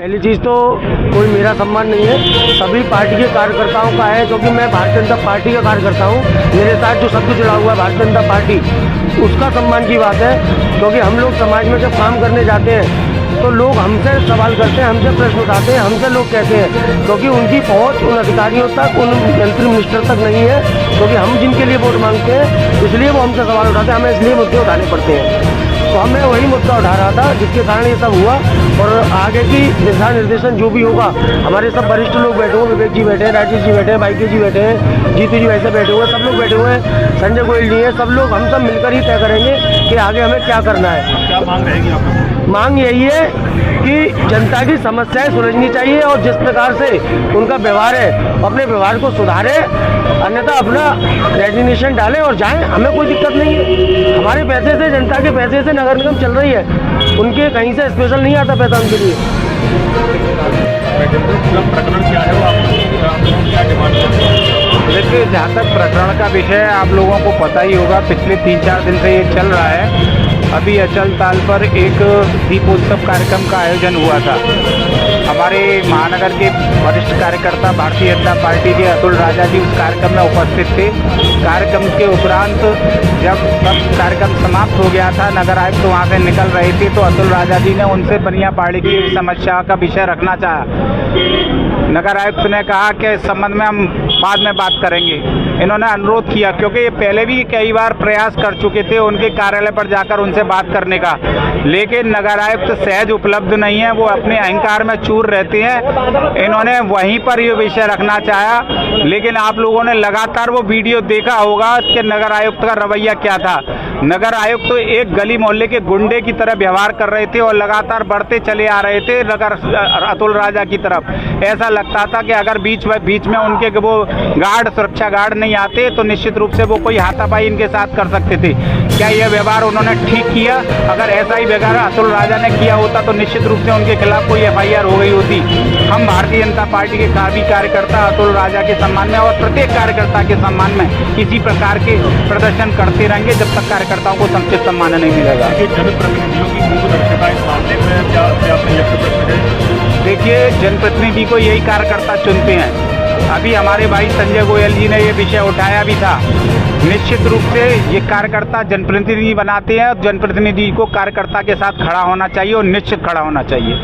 पहली चीज़ तो कोई मेरा सम्मान नहीं है, सभी पार्टी के कार्यकर्ताओं का है, क्योंकि मैं भारतीय जनता पार्टी का कार्यकर्ता हूँ। मेरे साथ जो शब्द जुड़ा हुआ है भारतीय जनता पार्टी, उसका सम्मान की बात है। क्योंकि हम लोग समाज में जब काम करने जाते हैं तो लोग हमसे सवाल करते हैं, हमसे प्रश्न उठाते हैं, हमसे लोग कहते हैं, क्योंकि उनकी पहुँच उन अधिकारियों तक, उन मंत्री मिनिस्टर तक नहीं है। क्योंकि हम जिनके लिए वोट मांगते हैं इसलिए वो हमसे सवाल उठाते हैं, हमें इसलिए मुद्दे उठाने पड़ते हैं। तो मैं वही मुद्दा उठा रहा था जिसके कारण ये सब हुआ। और आगे की दिशा निर्देशन जो भी होगा, हमारे सब वरिष्ठ लोग बैठे हुए, विवेक जी बैठे हैं, राजेश जी बैठे हैं, बाईके जी बैठे हैं, जीतू जी वैसे बैठे हुए हैं, सब लोग बैठे हुए हैं, संजय गोयल जी हैं, सब लोग हम सब मिलकर ही तय करेंगे कि आगे हमें क्या करना है। क्या मांग रहेगी आपकी? मांग यही है कि जनता की समस्याएं सुलझनी चाहिए और जिस प्रकार से उनका व्यवहार है अपने व्यवहार को सुधारे, अन्यथा अपना रेजिग्नेशन डालें और जाएं। हमें कोई दिक्कत नहीं है, हमारे पैसे से, जनता के पैसे से नगर निगम चल रही है, उनके कहीं से स्पेशल नहीं आता पैसा उनके लिए। प्रकरण क्या है वो आप क्या डिमांड करते हैं? देखिए, जहाँ तक प्रकरण का विषय आप लोगों को पता ही होगा, पिछले 3-4 दिन से ये चल रहा है। अभी अचल ताल पर एक दीपोत्सव कार्यक्रम का आयोजन हुआ था। हमारे महानगर के वरिष्ठ कार्यकर्ता भारतीय जनता पार्टी के अतुल राजा जी उस कार्यक्रम में उपस्थित थे। कार्यक्रम के उपरांत जब सब कार्यक्रम समाप्त हो गया था, नगर आयुक्त तो वहाँ से निकल रहे थे, तो अतुल राजा जी ने उनसे बनिया पार्टी की समस्या का विषय रखना चाहा। नगर आयुक्त ने कहा कि इस संबंध में हम बाद में बात करेंगे। इन्होंने अनुरोध किया, क्योंकि ये पहले भी कई बार प्रयास कर चुके थे उनके कार्यालय पर जाकर उनसे बात करने का, लेकिन नगर आयुक्त सहज उपलब्ध नहीं है, वो अपने अहंकार में चूर रहते हैं। इन्होंने वहीं पर ये विषय रखना चाहा, लेकिन आप लोगों ने लगातार वो वीडियो देखा होगा कि नगर आयुक्त का रवैया क्या था। नगर आयुक्त तो एक गली मोहल्ले के गुंडे की तरह व्यवहार कर रहे थे और लगातार बढ़ते चले आ रहे थे नगर अतुल राजा की तरफ। ऐसा लगता था कि अगर बीच में उनके वो गार्ड, सुरक्षा गार्ड नहीं आते तो निश्चित रूप से वो कोई हाथापाई इनके साथ कर सकते थे। क्या यह व्यवहार उन्होंने ठीक किया? अगर ऐसा ही व्यवहार अतुल राजा ने किया होता तो निश्चित रूप से उनके खिलाफ कोई FIR हो गई होती। हम भारतीय जनता पार्टी के सभी कार्यकर्ता अतुल राजा के सम्मान में और प्रत्येक कार्यकर्ता के सम्मान में इसी प्रकार के प्रदर्शन करते रहेंगे जब तक कार्यकर्ताओं को समुचित सम्मान नहीं मिलेगा। जनप्रतिनिधियों की मूर्खता इस मामले में क्या अपने व्यक्त है? देखिए, जनप्रतिनिधि को यही कार्यकर्ता चुनते हैं। अभी हमारे भाई संजय गोयल जी ने ये विषय उठाया भी था। निश्चित रूप से ये कार्यकर्ता जनप्रतिनिधि बनाते हैं और जनप्रतिनिधि को कार्यकर्ता के साथ खड़ा होना चाहिए और निश्चित खड़ा होना चाहिए।